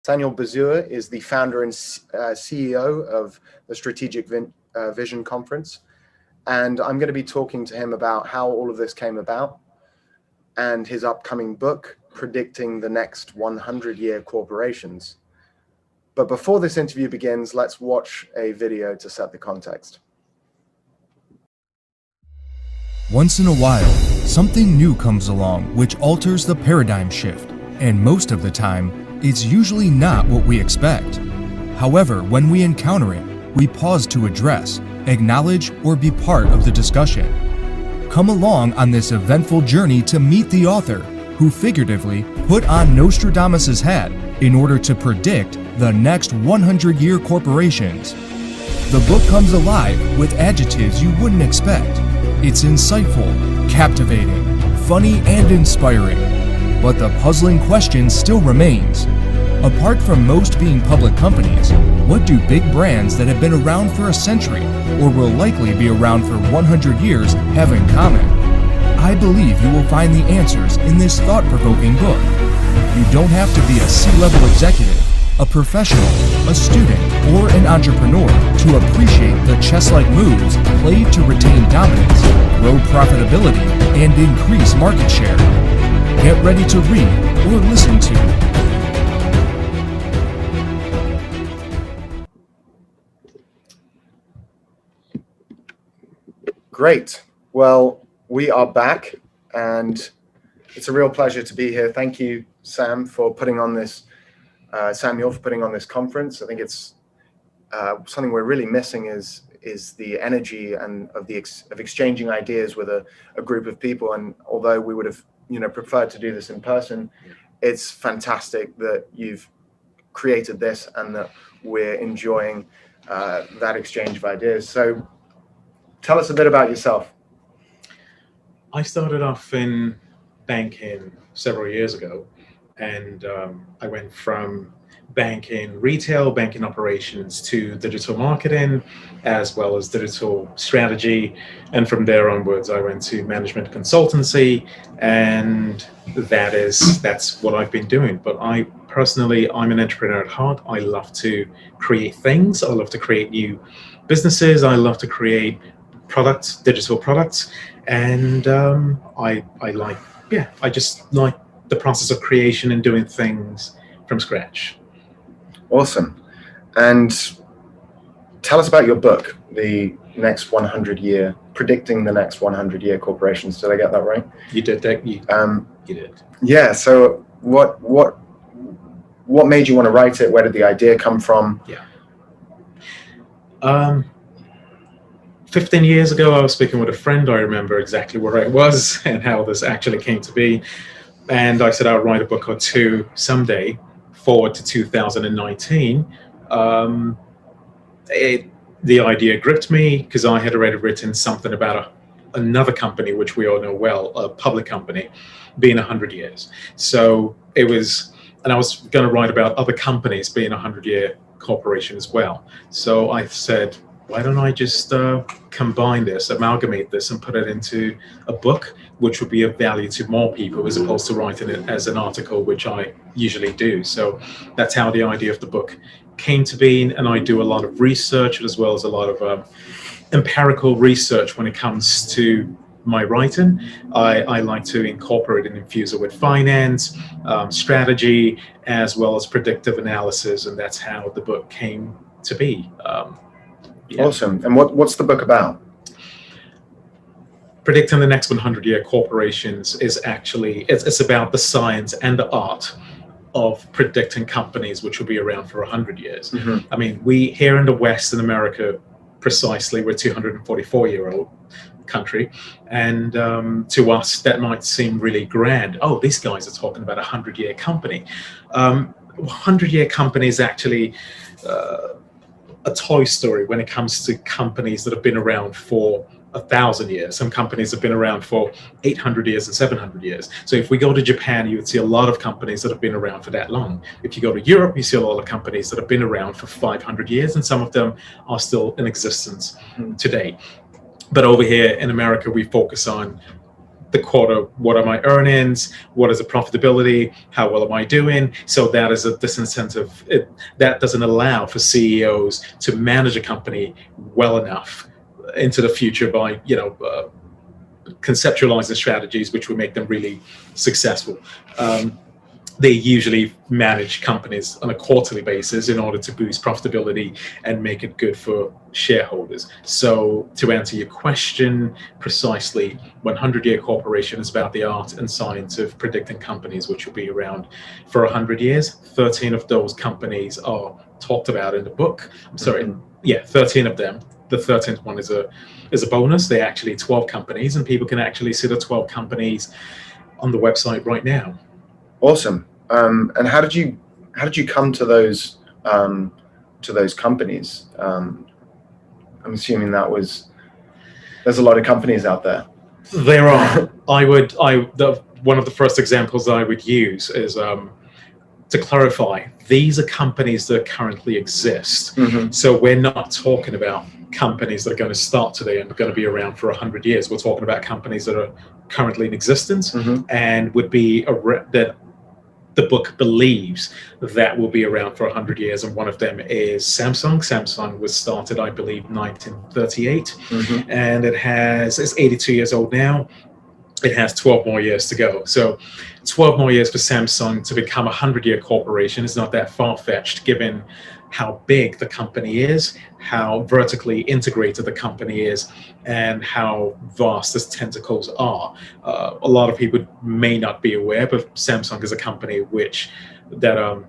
Daniel Bozuwa is the founder and CEO of the Strategic Vision Conference. And I'm going to be talking to him about how all of this came about and his upcoming book, Predicting the Next 100-Year Corporations. But before this interview begins, let's watch a video to set the context. Once in a while, something new comes along which alters the paradigm shift, and most of the time, it's usually not what we expect. However, when we encounter it, we pause to address, acknowledge, or be part of the discussion. Come along on this eventful journey to meet the author, who figuratively put on Nostradamus' hat in order to predict the next 100-year corporations. The book comes alive with adjectives you wouldn't expect. It's insightful, captivating, funny, and inspiring. But the puzzling question still remains. Apart from most being public companies, what do big brands that have been around for a century or will likely be around for 100 years have in common? I believe you will find the answers in this thought-provoking book. You don't have to be a C-level executive, a professional, a student, or an entrepreneur to appreciate the chess-like moves played to retain dominance, grow profitability, and increase market share. Get ready to read or listen to. Great. Well, we are back, and it's a real pleasure to be here. Thank you, Sam, for putting on this. Samuel, for putting on this conference. I think it's something we're really missing is the energy and of exchanging ideas with a group of people. And although we would have preferred to do this in person, it's fantastic that you've created this and that we're enjoying that exchange of ideas. So tell us a bit about yourself. I started off in banking several years ago, and I went from retail banking operations to digital marketing, as well as digital strategy. And from there onwards, I went to management consultancy, and that's what I've been doing. But I'm an entrepreneur at heart. I love to create things. I love to create new businesses. I love to create products, digital products. And I just like the process of creation and doing things from scratch. Awesome. And tell us about your book, The Next 100-Year, Predicting the Next 100-Year Corporations. Did I get that right? You did that. You did. Yeah. So what made you want to write it? Where did the idea come from? Yeah. 15 years ago, I was speaking with a friend. I remember exactly where I was and how this actually came to be. And I said I'll write a book or two someday, forward to 2019. The idea gripped me because I had already written something about another company, which we all know well, a public company, being 100 years. So it was, and I was going to write about other companies being a 100-year corporation as well. So I said, why don't I just combine this, amalgamate this, and put it into a book, which would be of value to more people as opposed to writing it as an article, which I usually do. So that's how the idea of the book came to be. And I do a lot of research as well as a lot of empirical research when it comes to my writing. I like to incorporate and infuse it with finance, strategy, as well as predictive analysis. And that's how the book came to be. Yeah. Awesome. And what's the book about? Predicting the Next 100-Year Corporations is actually, it's about the science and the art of predicting companies which will be around for 100 years. Mm-hmm. I mean, we here in the West, in America, precisely, we're a 244-year-old country. And to us, that might seem really grand. Oh, these guys are talking about a 100-year company. 100-year company is actually a toy story when it comes to companies that have been around for 1,000 years. Some companies have been around for 800 years and 700 years. So if we go to Japan, you would see a lot of companies that have been around for that long. If you go to Europe, you see a lot of companies that have been around for 500 years, and some of them are still in existence today. But over here in America, we focus on the quarter, what are my earnings, what is the profitability, how well am I doing? So that is a disincentive. That doesn't allow for CEOs to manage a company well enough into the future by, conceptualizing strategies which will make them really successful. They usually manage companies on a quarterly basis in order to boost profitability and make it good for shareholders. So to answer your question precisely, 100-Year Corporation is about the art and science of predicting companies which will be around for 100 years. 13 of those companies are talked about in the book. I'm sorry, 13 of them. The 13th one is a bonus. They're actually 12 companies, and people can actually see the 12 companies on the website right now. Awesome. And how did you come to those companies? I'm assuming there's a lot of companies out there. There are. One of the first examples I would use is to clarify, these are companies that currently exist. Mm-hmm. So we're not talking about companies that are going to start today and are going to be around for 100 years. We're talking about companies that are currently in existence, mm-hmm. and would be that the book believes that will be around for 100 years. And one of them is Samsung. Samsung was started, I believe, 1938, mm-hmm. and it's 82 years old now. It has 12 more years to go. So 12 more years for Samsung to become a 100-year corporation is not that far-fetched, given how big the company is, how vertically integrated the company is, and how vast its tentacles are. A lot of people may not be aware, but Samsung is a company that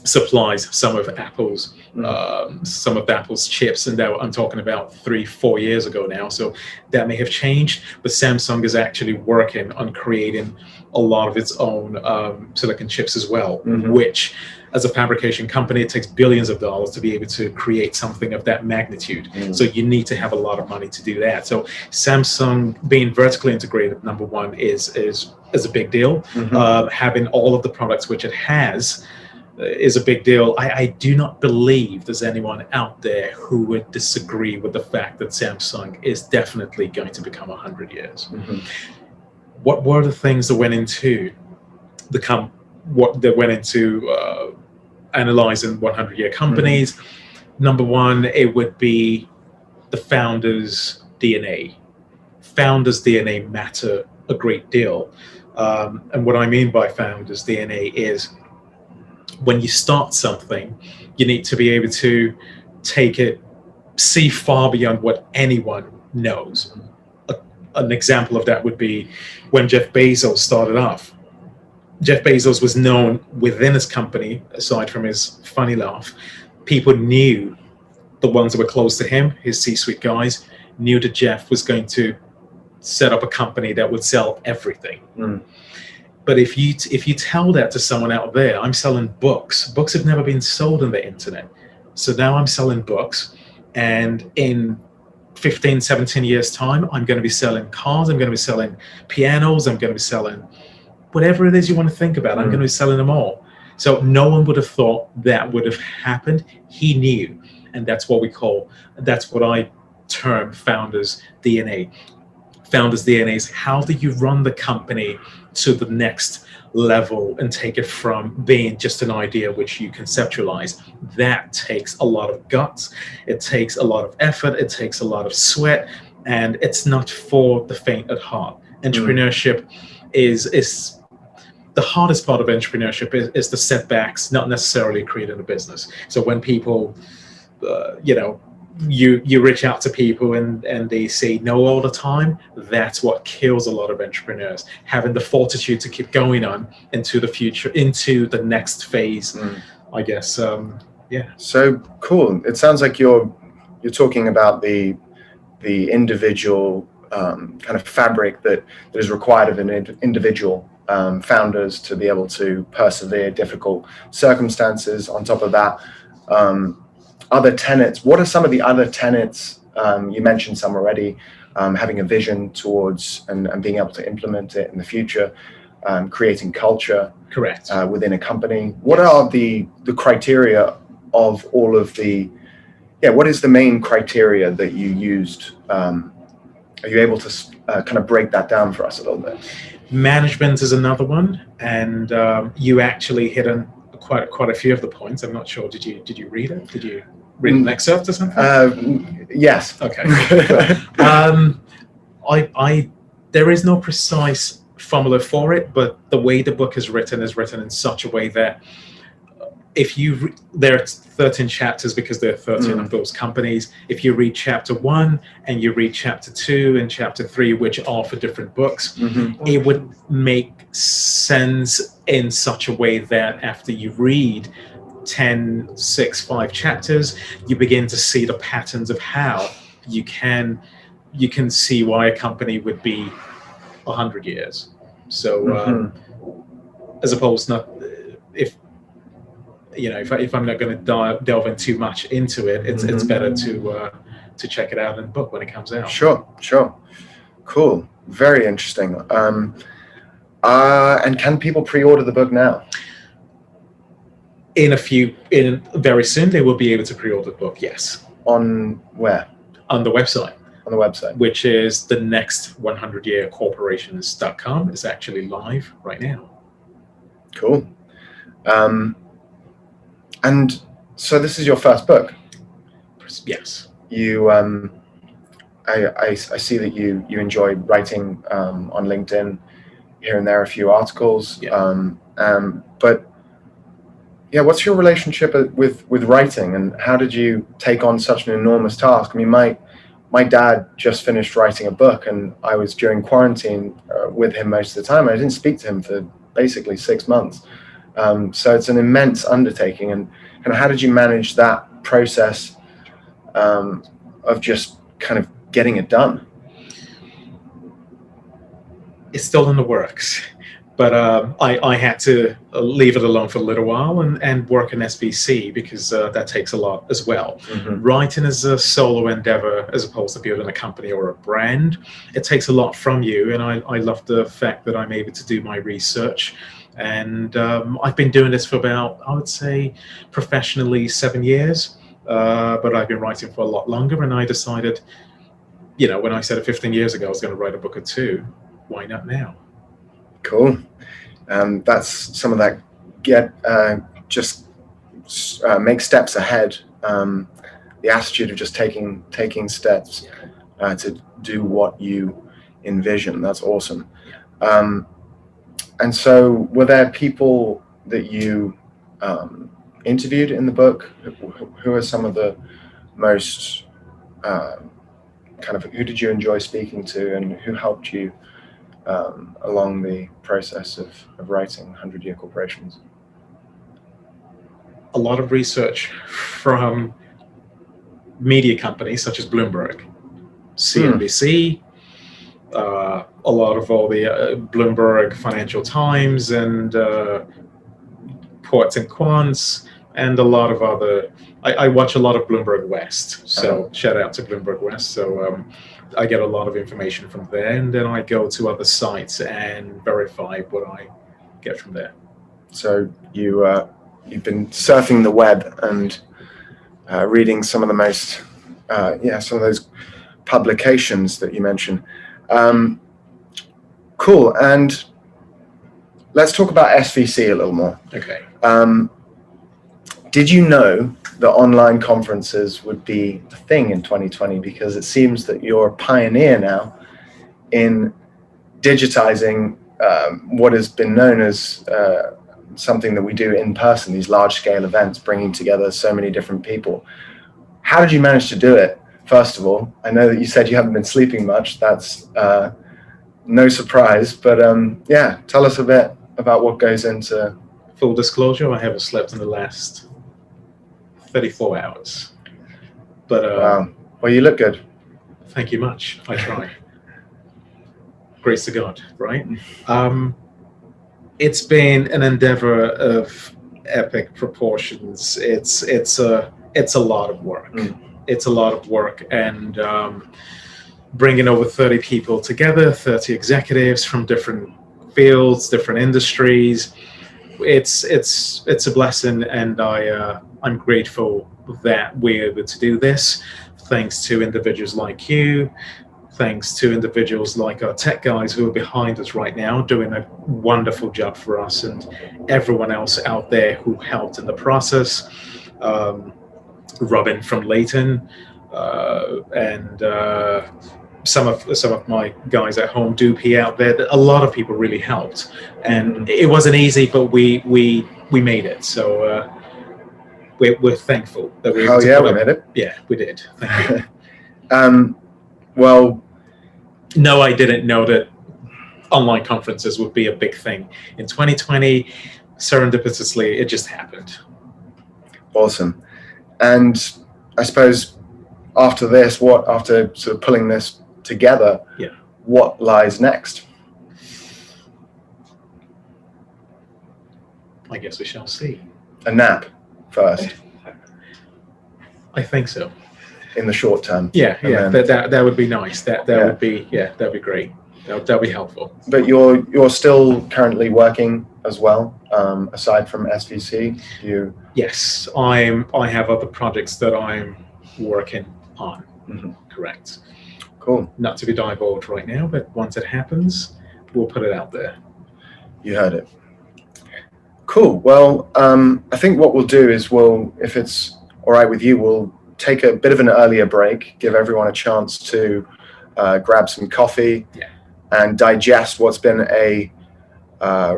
supplies some of Apple's chips, and that I'm talking about 3-4 years ago now. So that may have changed, but Samsung is actually working on creating a lot of its own silicon chips as well, mm-hmm. which, as a fabrication company, it takes billions of dollars to be able to create something of that magnitude. Mm. So you need to have a lot of money to do that. So Samsung being vertically integrated, number one, is a big deal. Mm-hmm. Having all of the products which it has is a big deal. I do not believe there's anyone out there who would disagree with the fact that Samsung is definitely going to become 100 years. Mm-hmm. What were the things that went into analyzing 100-year companies? Mm-hmm. Number one, it would be the founder's DNA. Founder's DNA matter a great deal. And what I mean by founder's DNA is, when you start something, you need to be able to see far beyond what anyone knows. An example of that would be when Jeff Bezos started off. Jeff Bezos was known within his company, aside from his funny laugh. People knew, the ones that were close to him, his C-suite guys, knew that Jeff was going to set up a company that would sell everything. Mm. But if you tell that to someone out there, I'm selling books. Books have never been sold on the internet. So now I'm selling books, and in 15, 17 years time, I'm going to be selling cars, I'm going to be selling pianos, I'm going to be selling whatever it is you want to think about. I'm going to be selling them all. So no one would have thought that would have happened. He knew. And that's what I term founder's DNA. Founder's DNA is, how do you run the company to the next level and take it from being just an idea which you conceptualize? That takes a lot of guts. It takes a lot of effort. It takes a lot of sweat, and it's not for the faint at heart. Entrepreneurship is the hardest part of entrepreneurship is the setbacks, not necessarily creating a business. So when people, you reach out to people and they say no all the time, that's what kills a lot of entrepreneurs. Having the fortitude to keep going on into the future, into the next phase, I guess. So cool. It sounds like you're talking about the individual kind of fabric that is required of an individual founders to be able to persevere difficult circumstances. On top of that, other tenets. What are some of the other tenets? You mentioned some already. Having a vision towards and being able to implement it in the future, creating culture. Correct. Within a company. What are the criteria of all of the? What is the main criteria that you used Are you able to kind of break that down for us a little bit? Management is another one, and you actually hit on quite a few of the points. I'm not sure. Did you read it? Did you read an excerpt or something? Yes. Okay. There is no precise formula for it, but the way the book is written in such a way that there are 13 chapters because there are 13 of those companies. If you read chapter 1 and you read chapter 2 and chapter 3, which are for different books, it would make sense in such a way that after you read 10, 6, 5 chapters, you begin to see the patterns of how you can see why a company would be 100 years. So as opposed not if I'm not going to delve in too much into it, it's better to check it out in the book when it comes out. Sure. Cool. Very interesting. And can people pre-order the book now? Very soon they will be able to pre-order the book. Yes. On where? On the website. On the website, which is the next 100yearcorporations.com. It's actually live right now. Cool. And so this is your first book? Yes. You, I see that you enjoy writing on LinkedIn, here and there a few articles. Yeah. But yeah, what's your relationship with writing, and how did you take on such an enormous task? I mean, my dad just finished writing a book, and I was during quarantine with him most of the time. I didn't speak to him for basically 6 months. So it's an immense undertaking. And how did you manage that process of just kind of getting it done? It's still in the works, but I had to leave it alone for a little while and work in SBC because that takes a lot as well. Writing is a solo endeavor as opposed to building a company or a brand. It takes a lot from you, and I love the fact that I'm able to do my research. And I've been doing this for about, I would say, professionally 7 years, but I've been writing for a lot longer. And I decided, when I said 15 years ago I was going to write a book or two, why not now? Cool. That's some of that. Make steps ahead. The attitude of just taking steps to do what you envision. That's awesome. And so, were there people that you interviewed in the book? Who are some of the most who did you enjoy speaking to, and who helped you along the process of writing 100-Year Corporations? A lot of research from media companies such as Bloomberg, CNBC, a lot of all the Bloomberg Financial Times and Ports and Quants, and a lot of other. I watch a lot of Bloomberg West, so shout out to Bloomberg West. So I get a lot of information from there, and then I go to other sites and verify what I get from there. So you've been surfing the web and reading some of the most some of those publications that you mentioned. Cool. And let's talk about SVC a little more. Okay. Did you know that online conferences would be a thing in 2020? Because it seems that you're a pioneer now in digitizing what has been known as something that we do in person, these large-scale events, bringing together so many different people. How did you manage to do it? First of all, I know that you said you haven't been sleeping much. That's no surprise, but tell us a bit about what goes into. Full disclosure, I haven't slept in the last 34 hours. But wow. Well, you look good. Thank you much. I try. Grace to God, right? It's been an endeavor of epic proportions. It's a lot of work. It's a lot of work, and bringing over 30 people together, 30 executives from different fields, different industries. It's a blessing, and I'm grateful that we're able to do this. Thanks to individuals like you, thanks to individuals like our tech guys who are behind us right now, doing a wonderful job for us, and everyone else out there who helped in the process. Robin from Leighton, and some of my guys at home, Doopy out there. A lot of people really helped, and it wasn't easy, but we made it. So we're thankful that we. Oh yeah, we made it. Yeah, we did. Thank you. Well, no, I didn't know that online conferences would be a big thing in 2020. Serendipitously, it just happened. Awesome. And I suppose after this, after sort of pulling this together, what lies next? I guess we shall see. A nap first. I think so. In the short term. Yeah, that would be nice. That would be that'd be great. That'd be helpful. But you're still currently working as well, aside from SVC. Yes, I have other projects that I'm working on. Mm-hmm. Correct. Cool. Not to be divulged right now, but once it happens, we'll put it out there. You heard it. Cool. Well, I think what we'll do is if it's all right with you, we'll take a bit of an earlier break, give everyone a chance to grab some coffee and digest what's been a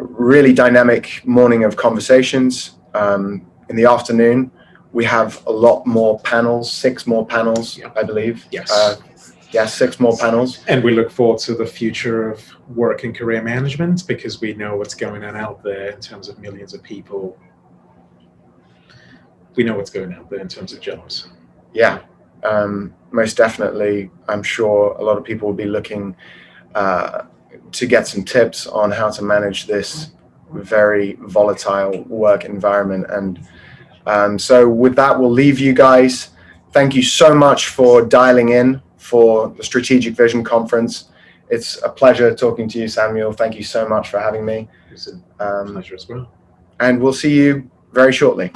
really dynamic morning of conversations. In the afternoon, we have a lot more panels, 6 more panels, I believe. Yes. 6 more panels. And we look forward to the future of work and career management, because we know what's going on out there in terms of millions of people. We know what's going out there in terms of jobs. Yeah, most definitely. I'm sure a lot of people will be looking to get some tips on how to manage this very volatile work environment. And so with that, we'll leave you guys. Thank you so much for dialing in for the Strategic Vision Conference. It's a pleasure talking to you, Samuel. Thank you so much for having me. It's a pleasure as well. And we'll see you very shortly.